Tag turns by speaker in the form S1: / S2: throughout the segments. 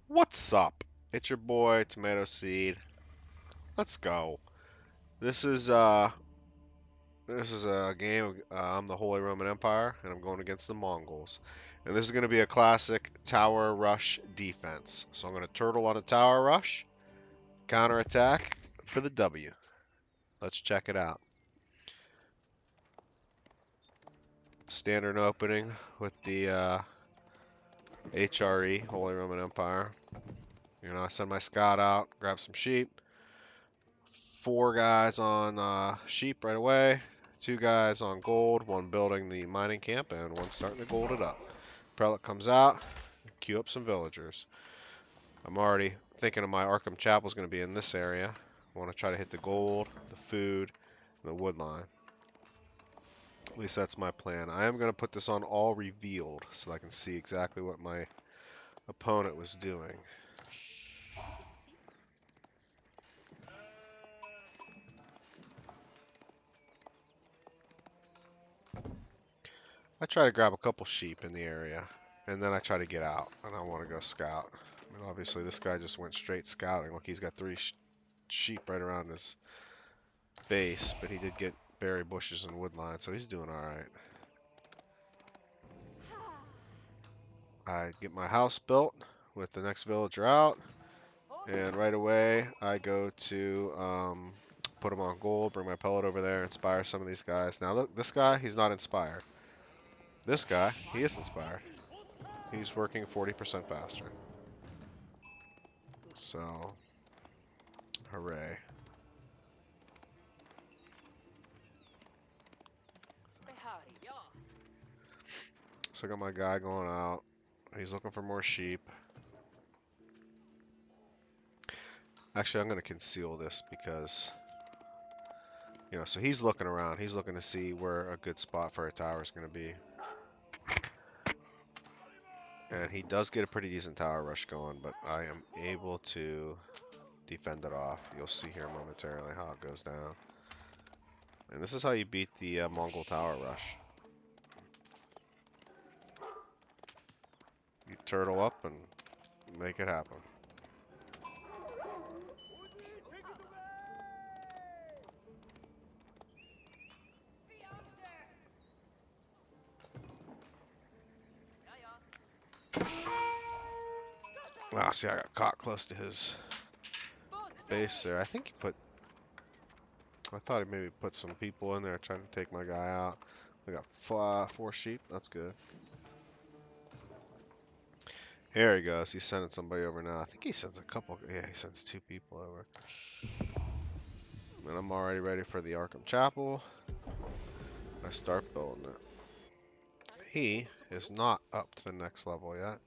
S1: What's up? It's your boy Tomato Seed. Let's go. This is uh this is a game. I'm the Holy Roman Empire, and I'm going against the Mongols. And this is going to be a classic tower rush defense. So I'm going to turtle on a tower rush, counterattack for the W. Let's check it out. Standard opening with the HRE, Holy Roman Empire. I send my scout out, grab some sheep. 4 guys on sheep right away. 2 guys on gold. One building the mining camp, and one starting to gold it up. Prelate comes out. Queue up some villagers. I'm already thinking of my Arkham Chapel is going to be in this area. I want to try to hit the gold, the food, and the wood line. At least that's my plan. I am going to put this on all revealed so I can see exactly what my opponent was doing. I try to grab a couple sheep in the area, and then I try to get out, and I want to go scout. I mean, obviously, this guy just went straight scouting. Look, he's got 3 sheep right around his base, but he did get berry bushes and woodline, so he's doing all right. I get my house built with the next villager out, and right away I go to put him on gold, bring my pellet over there, inspire some of these guys. Now look, this guy, he's not inspired. This guy, he is inspired. He's working 40% faster. So, hooray. So I got my guy going out. He's looking for more sheep. Actually, I'm going to conceal this because, so he's looking around. He's looking to see where a good spot for a tower is going to be. And he does get a pretty decent tower rush going, but I am able to defend it off. You'll see here momentarily how it goes down. And this is how you beat the Mongol tower rush. You turtle up and make it happen. Wow, see, I got caught close to his base there. I think he put... I thought he maybe put some people in there trying to take my guy out. We got 4 sheep. That's good. Here he goes. He's sending somebody over now. I think he sends a couple. Yeah, he sends 2 people over. And I'm already ready for the Arkham Chapel. I start building it. He is not up to the next level yet.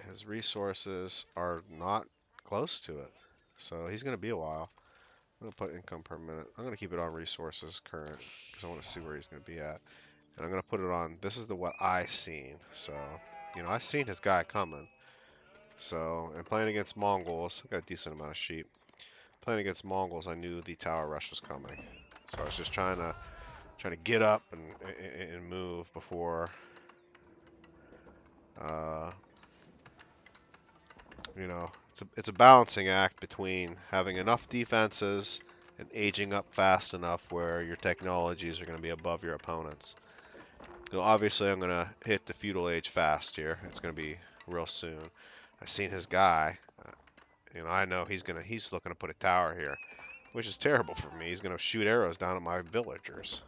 S1: His resources are not close to it. So he's going to be a while. I'm going to put income per minute. I'm going to keep it on resources current because I want to see where he's going to be at. And I'm going to put it on, this is what I seen. So, I seen his guy coming. So, and playing against Mongols, I got a decent amount of sheep. Playing against Mongols, I knew the tower rush was coming. So I was just trying to get up and move before, it's a balancing act between having enough defenses and aging up fast enough where your technologies are going to be above your opponents. Obviously, I'm going to hit the feudal age fast here. It's going to be real soon. I've seen his guy. I know he's looking to put a tower here, which is terrible for me. He's going to shoot arrows down at my villagers.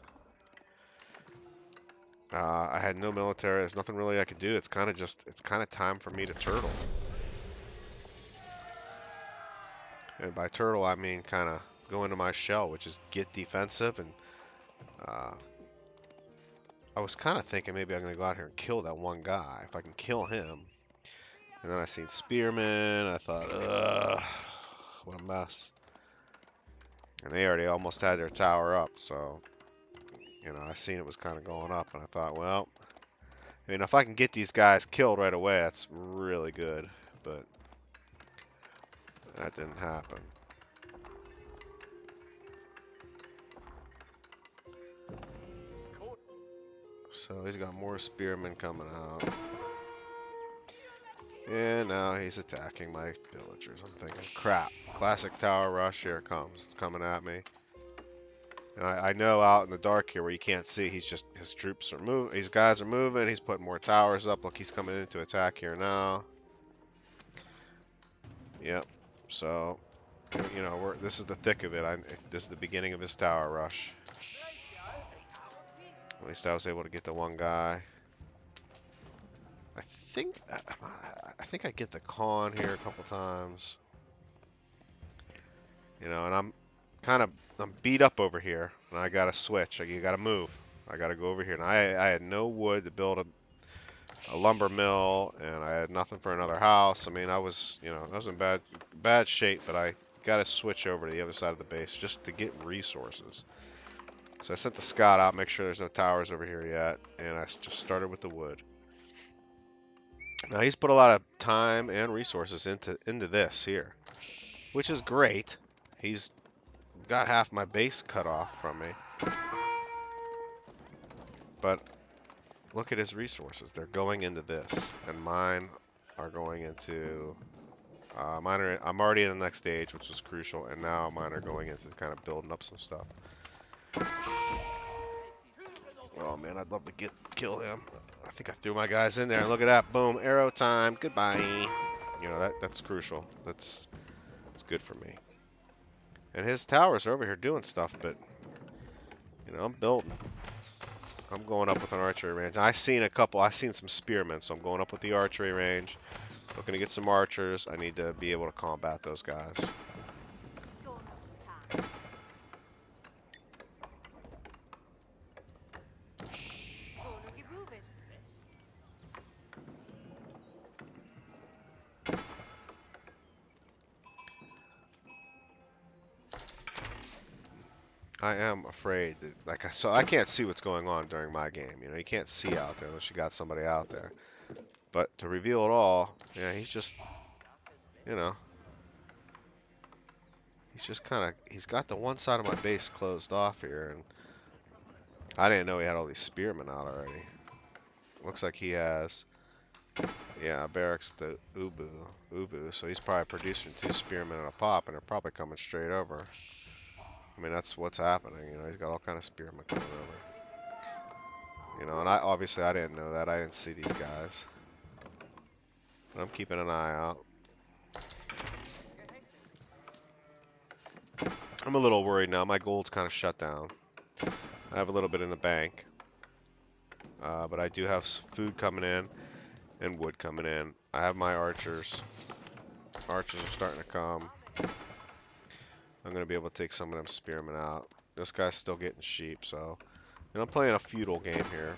S1: I had no military. There's nothing really I could do. It's kind of time for me to turtle. And by turtle, I mean kind of go into my shell, which is get defensive. And I was kind of thinking maybe I'm going to go out here and kill that one guy. If I can kill him. And then I seen spearmen. I thought, ugh, what a mess. And they already almost had their tower up. So, I seen it was kind of going up. And I thought, well, if I can get these guys killed right away, that's really good. But that didn't happen. So he's got more spearmen coming out. And now he's attacking my villagers. I'm thinking, crap. Classic tower rush. Here it comes. It's coming at me. And I know out in the dark here where you can't see, his troops are moving. These guys are moving. He's putting more towers up. Look, he's coming in to attack here now. Yep. So, this is the thick of it. This is the beginning of his tower rush. At least I was able to get the one guy. I think I get the con here a couple times. And I'm beat up over here, and I gotta switch. You gotta move. I gotta go over here. And I had no wood to build a lumber mill, and I had nothing for another house. I mean, I was in bad shape, but I gotta switch over to the other side of the base just to get resources. So I sent the scout out, make sure there's no towers over here yet, and I just started with the wood. Now he's put a lot of time and resources into this here, which is great. He's got half my base cut off from me. But look at his resources. They're going into this, and mine are going into I'm already in the next stage, which was crucial, and now mine are going into kind of building up some stuff. Oh man, I'd love to kill him. I think I threw my guys in there, and look at that, boom, arrow time, goodbye. That's crucial. It's good for me. And his towers are over here doing stuff, but I'm building. I'm going up with an archery range. I seen some spearmen, so I'm going up with the archery range. Looking to get some archers. I need to be able to combat those guys. I am afraid that, so I can't see what's going on during my game. You can't see out there unless you got somebody out there. But to reveal it all, yeah, he's just he's got the one side of my base closed off here, and I didn't know he had all these spearmen out already. Looks like he has, yeah, barracks the Ubu, so he's probably producing 2 spearmen at a pop, and they're probably coming straight over. I mean, that's what's happening. He's got all kind of spearmen coming over. And I didn't know that. I didn't see these guys. But I'm keeping an eye out. I'm a little worried now. My gold's kind of shut down. I have a little bit in the bank. But I do have food coming in and wood coming in. I have my archers. Archers are starting to come. I'm going to be able to take some of them spearmen out. This guy's still getting sheep, so... And I'm playing a feudal game here.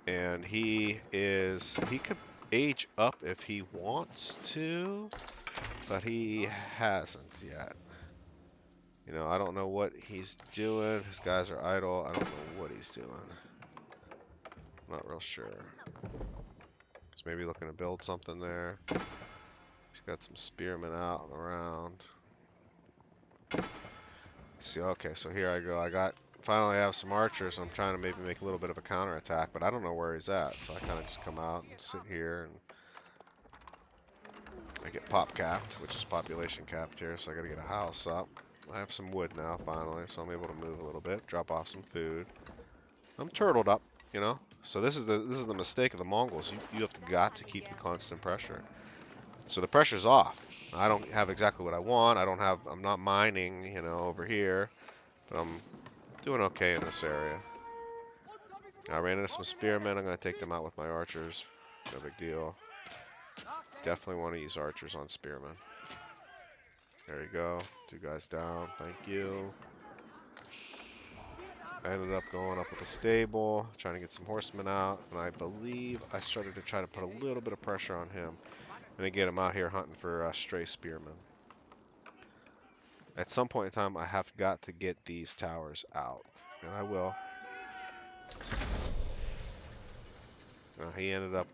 S1: And he could age up if he wants to, but he hasn't yet. I don't know what he's doing. His guys are idle. I don't know what he's doing. I'm not real sure. He's maybe looking to build something there. He's got some spearmen out and around. See, okay, so here I go. Finally have some archers, and I'm trying to maybe make a little bit of a counterattack, but I don't know where he's at, so I kind of just come out and sit here, and I get pop capped, which is population capped here, so I gotta get a house up. I have some wood now, finally, so I'm able to move a little bit, drop off some food. I'm turtled up, So this is the mistake of the Mongols. You have got to keep the constant pressure. So the pressure's off. I don't have exactly what I want. I'm not mining, over here, but I'm doing okay in this area. I ran into some spearmen. I'm going to take them out with my archers. No big deal. Definitely want to use archers on spearmen. There you go. 2 guys down. Thank you. I ended up going up with a stable, trying to get some horsemen out, and I believe I started to try to put a little bit of pressure on him and to get him out here hunting for stray spearmen. At some point in time, I have got to get these towers out, and I will. He ended up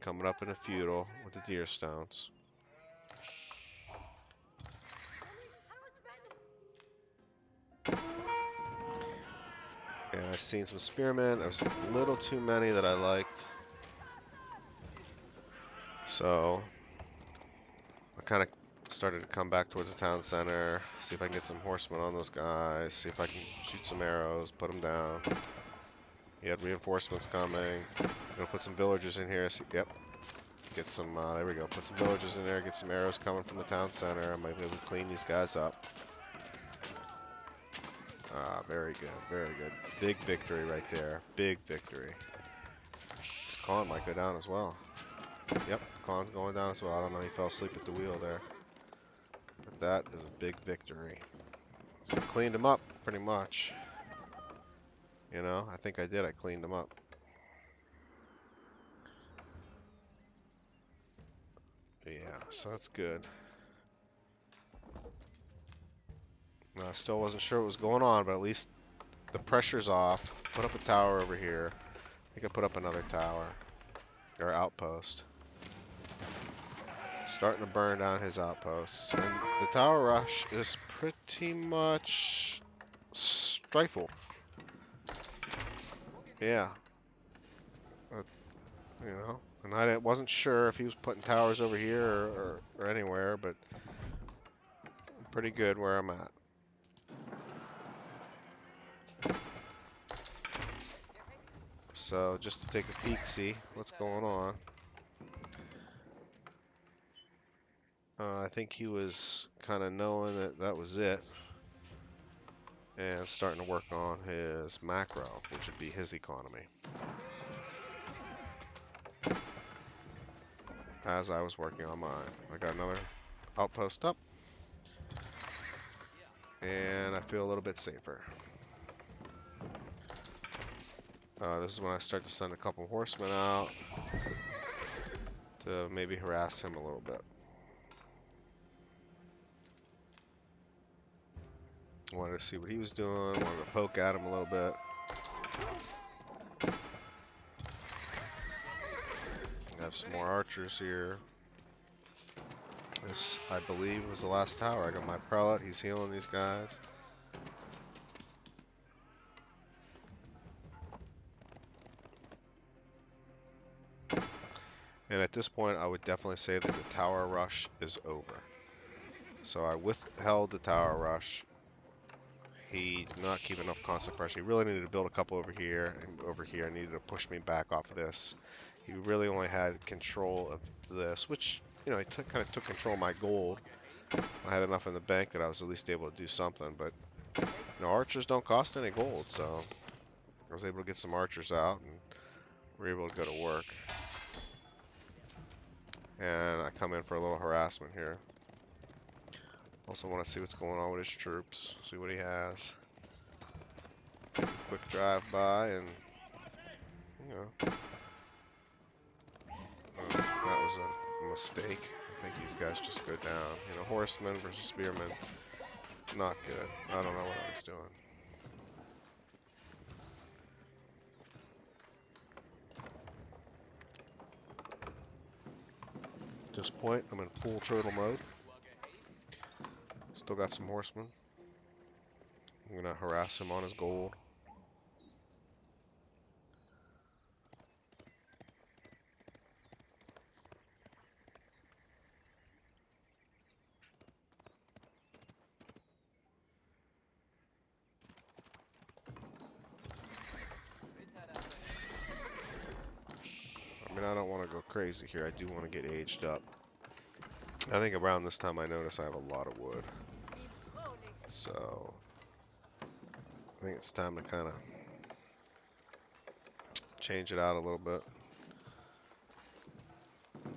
S1: coming up in a feudal with the deer stones. And I seen some spearmen. There was a little too many that I liked. So I kind of started to come back towards the town center, see if I can get some horsemen on those guys, see if I can shoot some arrows, put them down. He had reinforcements coming. He's gonna put some villagers in here. See, yep. Get some, there we go. Put some villagers in there, get some arrows coming from the town center. I might be able to clean these guys up. Ah, very good, very good. Big victory right there. Big victory. This Khan might go down as well. Yep, Khan's going down as well. I don't know, he fell asleep at the wheel there. But that is a big victory. So I cleaned him up, pretty much. You know, I think I did. I cleaned him up. Yeah, so that's good. I still wasn't sure what was going on, but at least the pressure's off. Put up a tower over here. I think I put up another tower. Or outpost. Starting to burn down his outposts. And the tower rush is pretty much stifled. Yeah. You know, and I wasn't sure if he was putting towers over here or anywhere, but I'm pretty good where I'm at. So just to take a peek, see what's going on. I think he was kind of knowing that that was it and starting to work on his macro, which would be his economy. As I was working on mine. I got another outpost up and I feel a little bit safer. This is when I start to send a couple horsemen out to maybe harass him a little bit. Wanted to see what he was doing, wanted to poke at him a little bit. I have some more archers here. This, I believe, was the last tower. I got my prelate, he's healing these guys. And at this point, I would definitely say that the tower rush is over. So I withheld the tower rush. He did not keep enough constant pressure. He really needed to build a couple over here and over here. Needed to push me back off of this. He really only had control of this, which, you know, he kind of took control of my gold. I had enough in the bank that I was at least able to do something, but, you know, archers don't cost any gold, so I was able to get some archers out and we're able to go to work. And I come in for a little harassment here. Also want to see what's going on with his troops, see what he has. Quick drive by and, you know, that was a mistake. I think these guys just go down. You know, horsemen versus spearmen, not good. I don't know what I was doing. At this point, I'm in full turtle mode. Still got some horsemen. I'm gonna harass him on his gold. I mean, I don't want to go crazy here. I do want to get aged up. I think around this time I notice I have a lot of wood. So I think it's time to kind of change it out a little bit.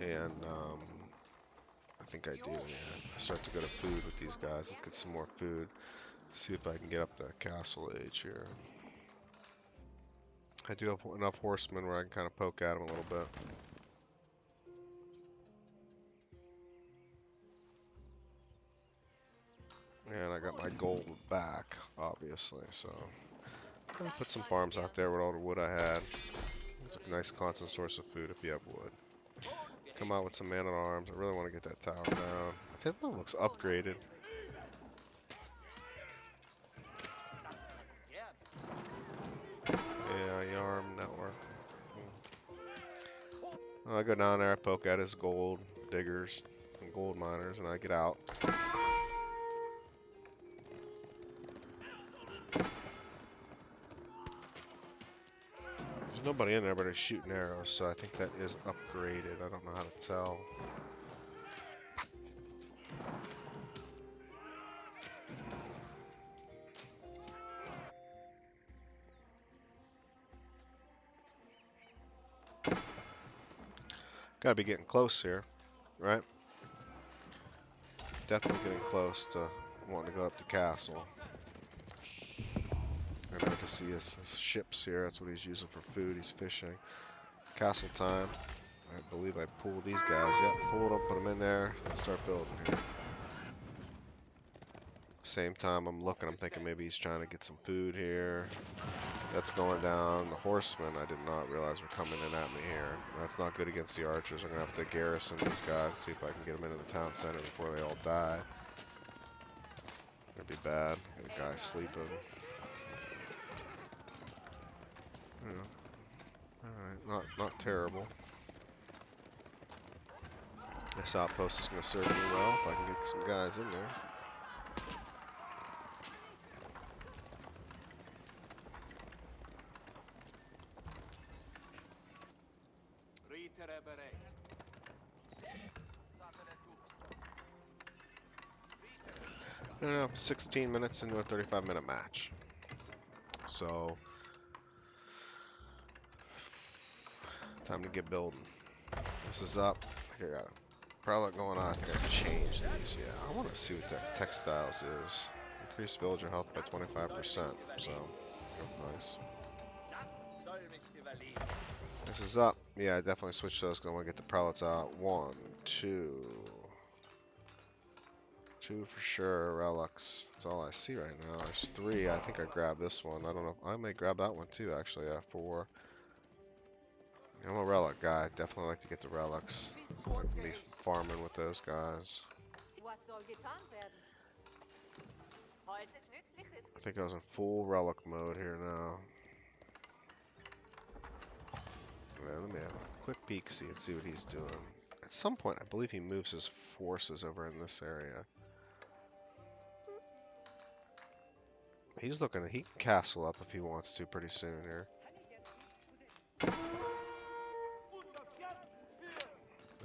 S1: And I think I do, yeah. I start to go to food with these guys. Let's get some more food. See if I can get up to castle age here. I do have enough horsemen where I can kind of poke at them a little bit. And I got my gold back, obviously, so I'll put some farms out there with all the wood I had. It's a nice constant source of food if you have wood. Come out with some man-at-arms. I really want to get that tower down. I think that looks upgraded. Yeah, Yarm network. I go down there, I poke at his gold diggers and gold miners, and I get out. There's nobody in there, but it's shooting arrows, so I think that is upgraded. I don't know how to tell. Gotta be getting close here, right? Definitely getting close to wanting to go up to castle. I know to see his ships here. That's what he's using for food. He's fishing. Castle time. I believe I pulled these guys. Yep, pulled them, put them in there. Let's start building here. Same time I'm looking, I'm thinking maybe he's trying to get some food here. That's going down. The horsemen, I did not realize were coming in at me here. That's not good against the archers. I'm going to have to garrison these guys, see if I can get them into the town center before they all die. That'd be bad. Got a guy sleeping. Alright, not terrible. This outpost is going to serve me well if I can get some guys in there. I don't know, 16 minutes into a 35-minute match. So, time to get building. This is up. I got a prelate going on. I think I changed these. Yeah, I want to see what that textiles is. Increase villager health by 25%. So, that's nice. This is up. Yeah, I definitely switched those because I want to get the prelates out. 1, 2. 2 for sure. Relics. That's all I see right now. There's 3. I think I grabbed this one. I don't know. I may grab that one too, actually. Yeah, 4. I'm a relic guy. Definitely like to get the relics. I like to be farming with those guys. I think I was in full relic mode here now. Yeah, let me have a quick peek, see what he's doing. At some point, I believe he moves his forces over in this area. He's looking. He can castle up if he wants to pretty soon here.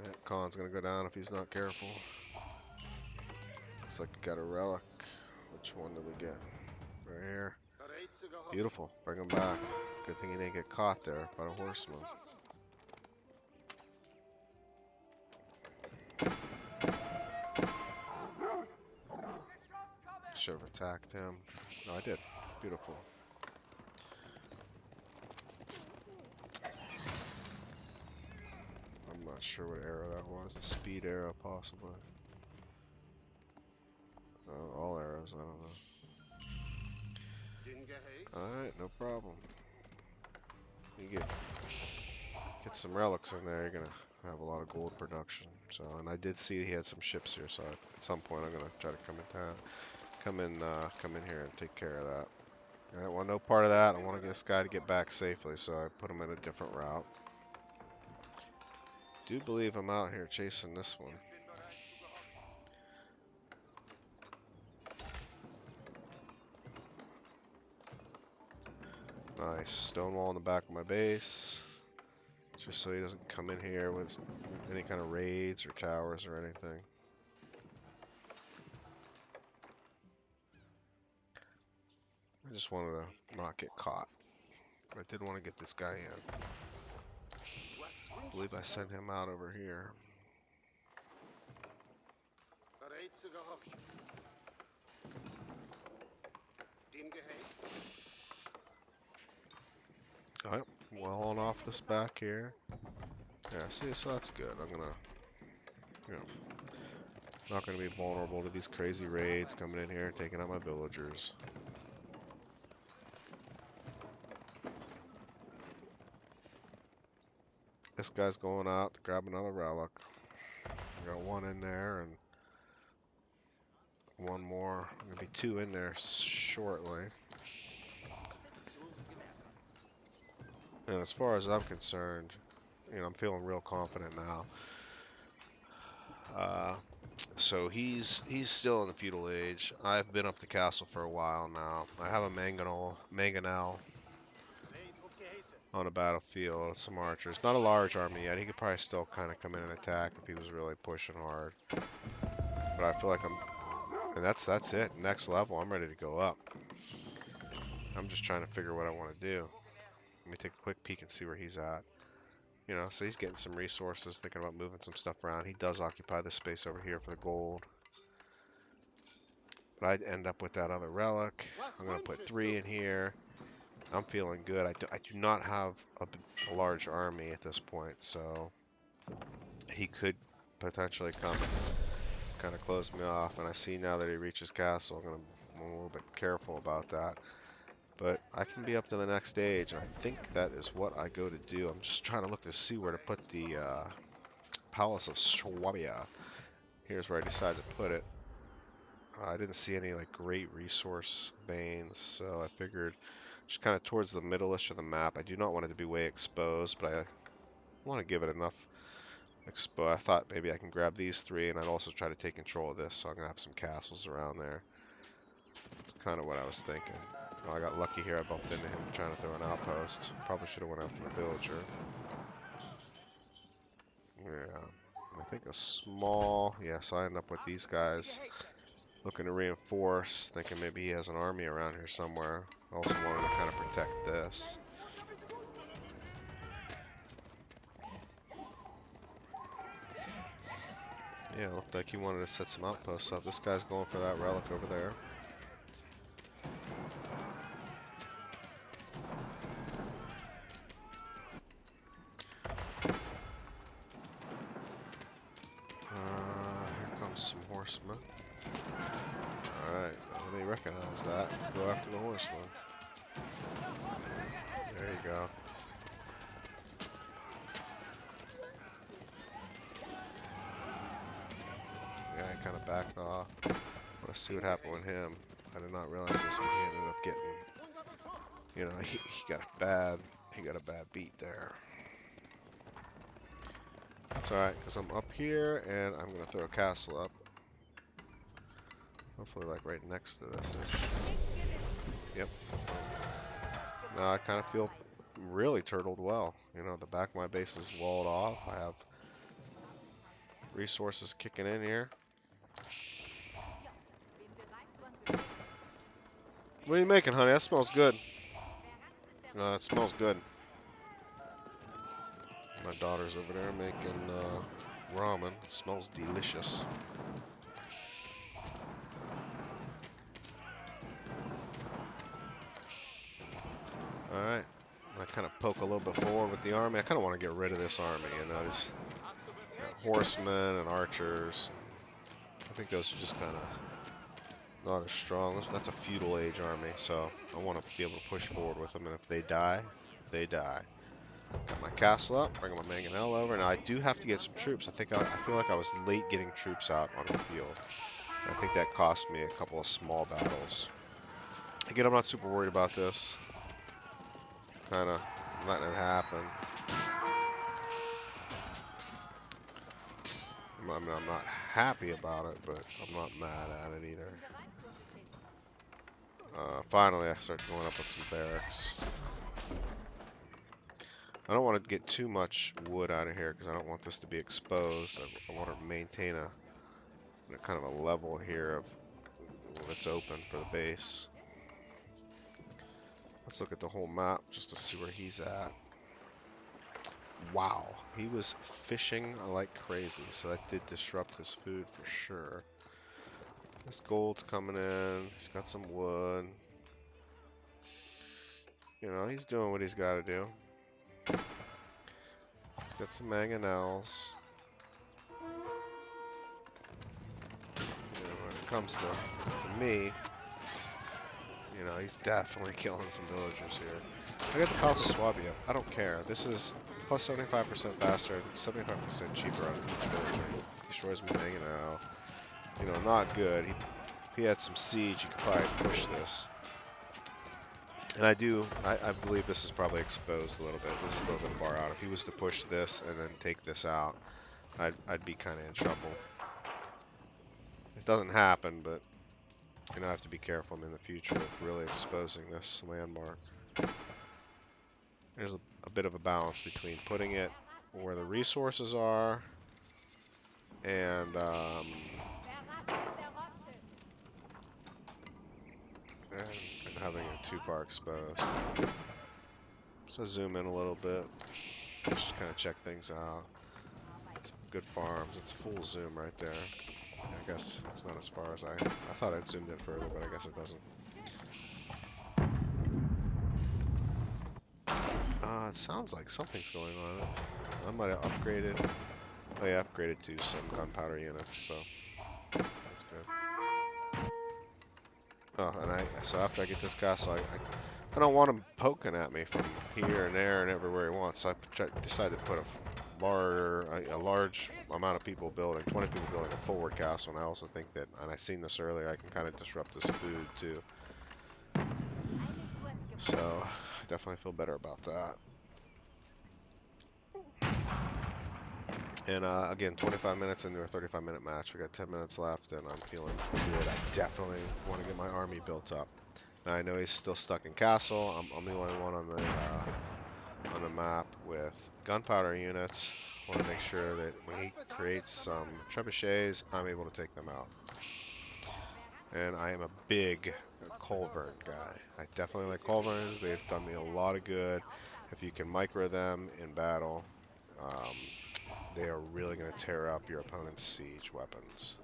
S1: That Khan's gonna go down if he's not careful. Looks like we got a relic. Which one did we get? Right here. Beautiful. Bring him back. Good thing he didn't get caught there by the horseman. Should have attacked him. No, I did. Beautiful. I'm not sure what arrow that was. A speed arrow, possibly. All arrows, I don't know. Alright, no problem. You get some relics in there, you're gonna have a lot of gold production. So, and I did see he had some ships here, so at some point I'm gonna try to come in town, come in here and take care of that. I don't want no part of that. I want to get this guy to get back safely, so I put him in a different route. Do believe I'm out here chasing this one. Nice. Stone wall in the back of my base. Just so he doesn't come in here with any kind of raids or towers or anything. I just wanted to not get caught. I did want to get this guy in. I believe I sent him out over here. Alright, well on off this back here. Yeah, see, so that's good. I'm gonna, not gonna be vulnerable to these crazy raids coming in here and taking out my villagers. This guy's going out to grab another relic. Got one in there and one more. Gonna be 2 in there shortly. And as far as I'm concerned, I'm feeling real confident now. So he's still in the feudal age. I've been up the castle for a while now. I have a mangonel on a battlefield, some archers. Not a large army yet. He could probably still kind of come in and attack if he was really pushing hard. But I feel like and that's it. Next level, I'm ready to go up. I'm just trying to figure what I want to do. Let me take a quick peek and see where he's at. So he's getting some resources, thinking about moving some stuff around. He does occupy this space over here for the gold. But I'd end up with that other relic. I'm going to put 3 in here. I'm feeling good. I do not have a large army at this point, so he could potentially come and kind of close me off. And I see now that he reaches castle, I'm a little bit careful about that. But I can be up to the next stage, and I think that is what I go to do. I'm just trying to look to see where to put the Palace of Swabia. Here's where I decided to put it. I didn't see any like great resource veins, so I figured just kind of towards the middle-ish of the map. I do not want it to be way exposed, but I want to give it enough expo. I thought maybe I can grab these 3, and I'd also try to take control of this, so I'm going to have some castles around there. That's kind of what I was thinking. Well, I got lucky here. I bumped into him trying to throw an outpost. Probably should have went after the villager. Yeah, I think a small... Yeah, so I end up with these guys looking to reinforce, thinking maybe he has an army around here somewhere. Also wanted to kind of protect this. Yeah, it looked like he wanted to set some outposts up. This guy's going for that relic over there. Here comes some horsemen. Alright, let me recognize that. Go after the horsemen. There you go. Yeah, I kind of backed off. Let's see what happened with him. I did not realize this, but he ended up getting, he got a bad beat there. That's alright, because I'm up here, and I'm going to throw a castle up. Hopefully, like, right next to this. Yep. Now, I kind of feel really turtled well. The back of my base is walled off. I have resources kicking in here. What are you making, honey? That smells good. It smells good. My daughter's over there making ramen. It smells delicious. Alright. I kind of poke a little bit forward with the army. I kind of want to get rid of this army. There's horsemen and archers. I think those are just kind of not as strong. That's a feudal age army, so I want to be able to push forward with them. And if they die, they die. Got my castle up, bringing my mangonel over. Now I do have to get some troops. I feel like I was late getting troops out on the field. I think that cost me a couple of small battles. Again, I'm not super worried about this. Kind of letting it happen. I'm not happy about it, but I'm not mad at it either. Finally, I start going up with some barracks. I don't want to get too much wood out of here because I don't want this to be exposed. I want to maintain a kind of a level here of that's open for the base. Let's look at the whole map just to see where he's at. Wow, he was fishing like crazy, so that did disrupt his food for sure. This gold's coming in. He's got some wood. He's doing what he's got to do. He's got some mangonels. When it comes to me, he's definitely killing some villagers here. I got the Palace of Swabia. I don't care. This is plus 75% faster, 75% cheaper on each villager. Destroys my mangonel. Not good. If he had some siege, he could probably push this. And I believe this is probably exposed a little bit. This is a little bit far out. If he was to push this and then take this out, I'd be kind of in trouble. It doesn't happen, but I have to be careful in the future of really exposing this landmark. There's a bit of a balance between putting it where the resources are and and having it too far exposed. So zoom in a little bit, just kind of check things out. It's good farms. It's full zoom right there. I guess it's not as far as I thought I'd zoomed in further, but I guess it doesn't. It sounds like something's going on. I might have upgraded. Oh yeah, upgraded to some gunpowder units, so that's good. Oh, and so after I get this castle, I don't want him poking at me from here and there and everywhere he wants. So I decided to put a large amount of people building, 20 people building a forward castle, and I also think that, and I seen this earlier, I can kind of disrupt his food too. So I definitely feel better about that. And again, 25 minutes into a 35-minute match. We got 10 minutes left, and I'm feeling good. I definitely want to get my army built up. Now I know he's still stuck in castle. I'm the only one on the map with gunpowder units. I want to make sure that when he creates some trebuchets, I'm able to take them out. And I am a big culverin guy. I definitely like culverins. They've done me a lot of good. If you can micro them in battle, they are really going to tear up your opponent's siege weapons.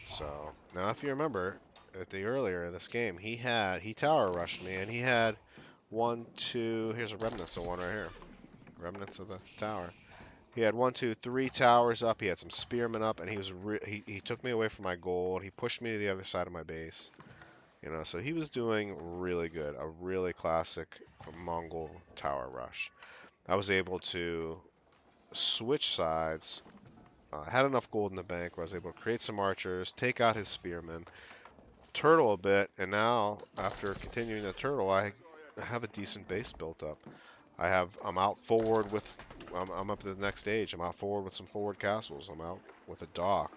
S1: So now, if you remember, at the earlier in this game, he tower rushed me, and he had one, two. Here's a remnants of one right here. Remnants of a tower. He had 1, 2, 3 towers up. He had some spearmen up, and he took me away from my gold. He pushed me to the other side of my base. So he was doing really good. A really classic Mongol tower rush. I was able to switch sides. I had enough gold in the bank where I was able to create some archers, take out his spearmen, turtle a bit, and now, after continuing the turtle, I have a decent base built up. I'm out forward with, I'm up to the next stage. I'm out forward with some forward castles. I'm out with a dock.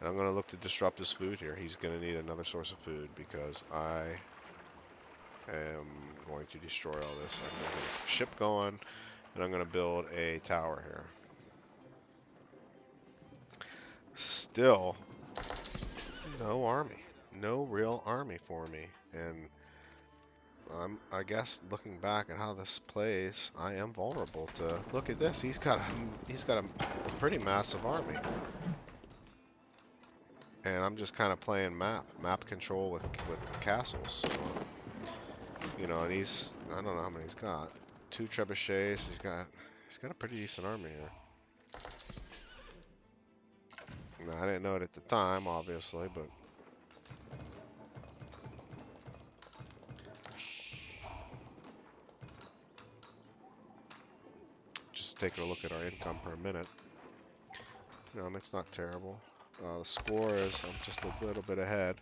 S1: And I'm going to look to disrupt his food here. He's going to need another source of food because I am going to destroy all this. I'm going to get a ship going, and I'm going to build a tower here. Still, no army. No real army for me. And I guess looking back at how this plays, I am vulnerable to. Look at this. He's got a pretty massive army, and I'm just kind of playing map control with castles. So, and I don't know how many he's got. 2 trebuchets. He's got a pretty decent army here. Now, I didn't know it at the time, obviously, but just taking a look at our income per minute. It's not terrible. The score is I'm just a little bit ahead.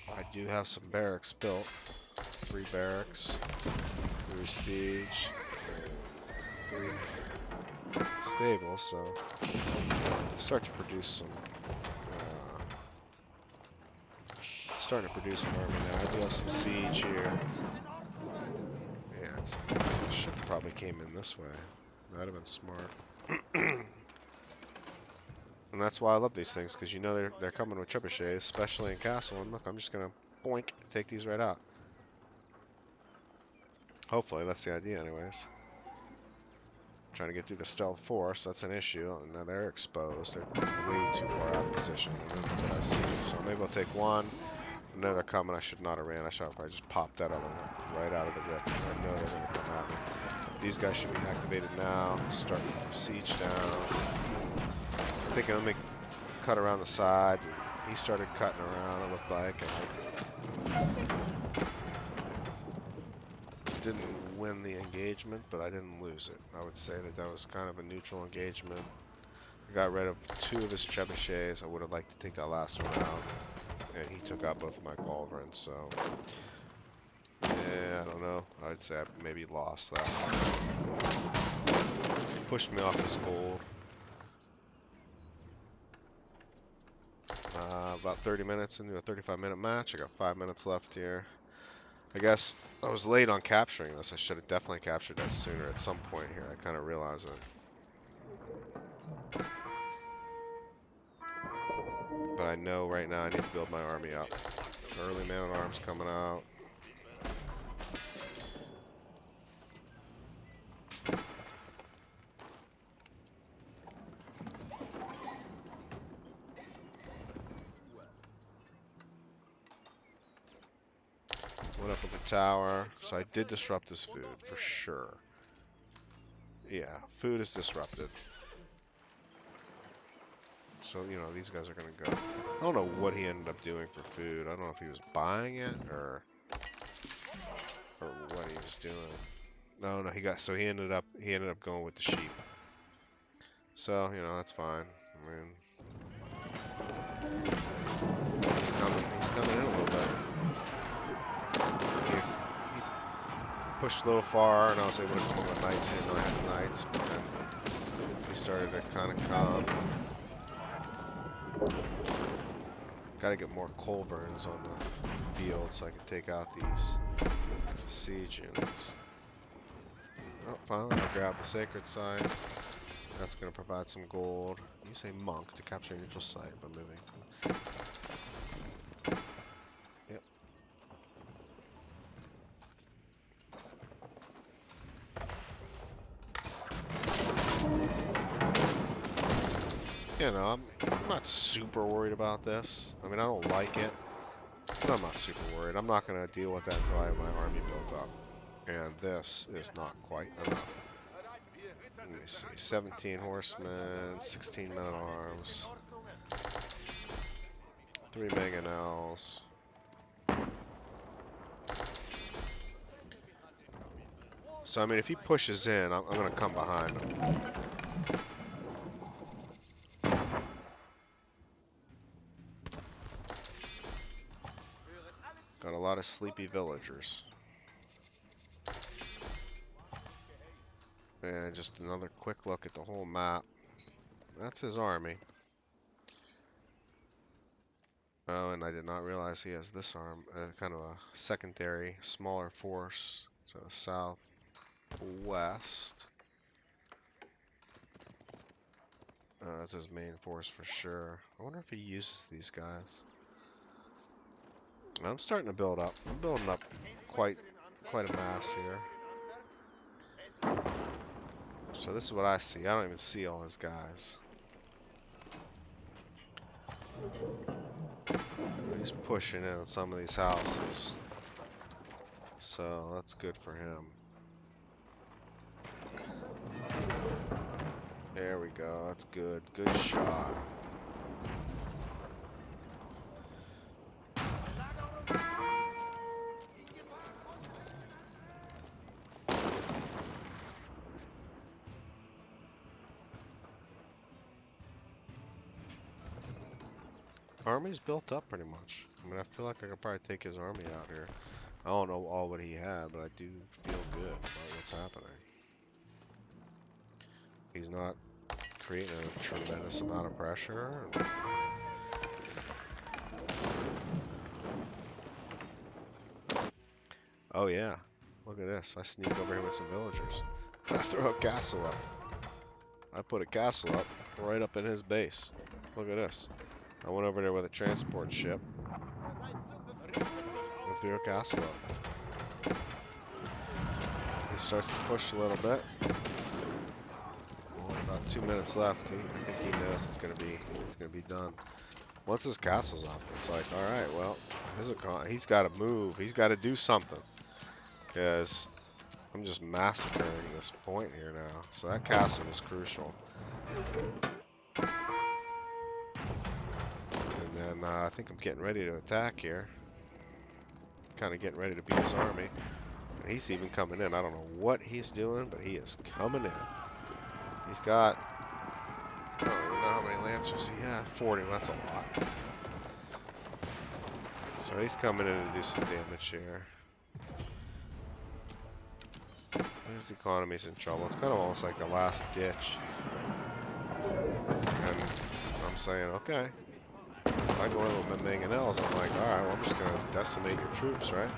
S1: I do have some barracks built. 3 barracks, 3 siege, 3 stables, so start to produce some. Starting to produce an army now. I do have some siege here. Yeah, should probably came in this way. That'd have been smart. And that's why I love these things, because they're coming with trebuchets, especially in castle. And look, I'm just gonna boink, take these right out. Hopefully, that's the idea, anyways. Trying to get through the stealth force, that's an issue. Now they're exposed. They're way too far out of position. So maybe I'll take one. I know they're coming. I should not have ran. I should have probably just popped that right out of the rip, because I know they're going to come at me. These guys should be activated now. Start siege down. I'm thinking, let me cut around the side. He started cutting around, it looked like. And I didn't win the engagement, but I didn't lose it. I would say that was kind of a neutral engagement. I got rid of 2 of his trebuchets. I would have liked to take that last one out. and he took out both of my culverins, so yeah, I don't know. I'd say I maybe lost that one. Pushed me off his gold. About 30 minutes into a 35-minute match. I got 5 minutes left here. I guess I was late on capturing this. I should have definitely captured that sooner at some point here. I kind of realized it. But I know right now I need to build my army up. Early man-at-arms coming out. Went up with the tower. So I did disrupt his food, for sure. Yeah, food is disrupted. So, you know, these guys are going to go. I don't know what he ended up doing for food. I don't know if he was buying it or what he was doing. No, so he ended up going with the sheep. So, you know, that's fine. I mean, he's coming in a little bit. He pushed a little far, and I was able to come with knights. He didn't know I had knights, but then he started to kind of come. Gotta get more culverins on the field so I can take out these siege units. Oh, finally I grabbed the sacred site. That's going to provide some gold. You say monk to capture a neutral site by moving. Yep. You know, I'm not super worried about this. I mean, I don't like it, but I'm not super worried. I'm not going to deal with that until I have my army built up. And this is not quite enough. Let me see. 17 horsemen, 16 men-at-arms, 3 mangonels. So, I mean, if he pushes in, I'm going to come behind him. Got a lot of sleepy villagers. And just another quick look at the whole map. That's his army. Oh, and I did not realize he has this kind of a secondary, smaller force to the southwest. That's his main force for sure. I wonder if he uses these guys. I'm starting to build up. I'm building up quite a mass here. So this is what I see. I don't even see all his guys. He's pushing in on some of these houses. So that's good for him. There we go. That's good. Good shot. Army's built up pretty much. I mean, I feel like I could probably take his army out here. I don't know all what he had, but I do feel good about what's happening. He's not creating a tremendous amount of pressure. Oh yeah, look at this. I sneak over here with some villagers. I throw a castle up. I put a castle up right up in his base. Look at this. I went over there with a transport ship and threw a castle up. He starts to push a little bit. Only about 2 minutes left. I think he knows it's gonna be done. Once his castle's up, it's like, all right, well, he's got to move. He's got to do something, because I'm just massacring this point here now. So that castle is crucial. And then I think I'm getting ready to attack here. Kind of getting ready to beat his army. And he's even coming in. I don't know what he's doing, but he is coming in. He's got, I don't even know how many lancers he has. 40, that's a lot. So he's coming in to do some damage here. His economy's in trouble. It's kind of almost like the last ditch. And I'm saying, okay. If I go in with my mangonels, I'm like, alright, well, I'm just going to decimate your troops, right?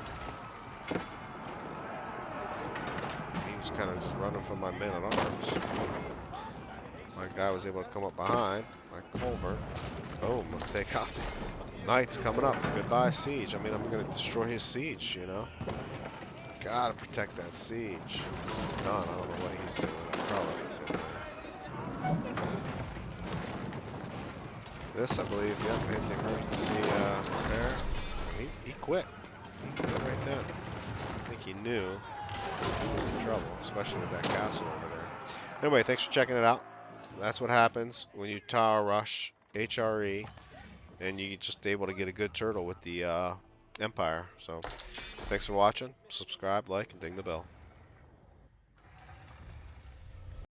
S1: He was kind of just running from my men at arms. My guy was able to come up behind, like Colbert. Boom, let's take out the knights coming up. Goodbye, siege. I mean, I'm going to destroy his siege, you know? Gotta protect that siege. This is done. I don't know what he's doing. Probably. This, I believe, yep, hit the emergency repair. He quit. He quit right then. I think he knew he was in trouble, especially with that castle over there. Anyway, thanks for checking it out. That's what happens when you tower rush HRE and you just able to get a good turtle with the Empire. So, thanks for watching. Subscribe, like, and ding the bell.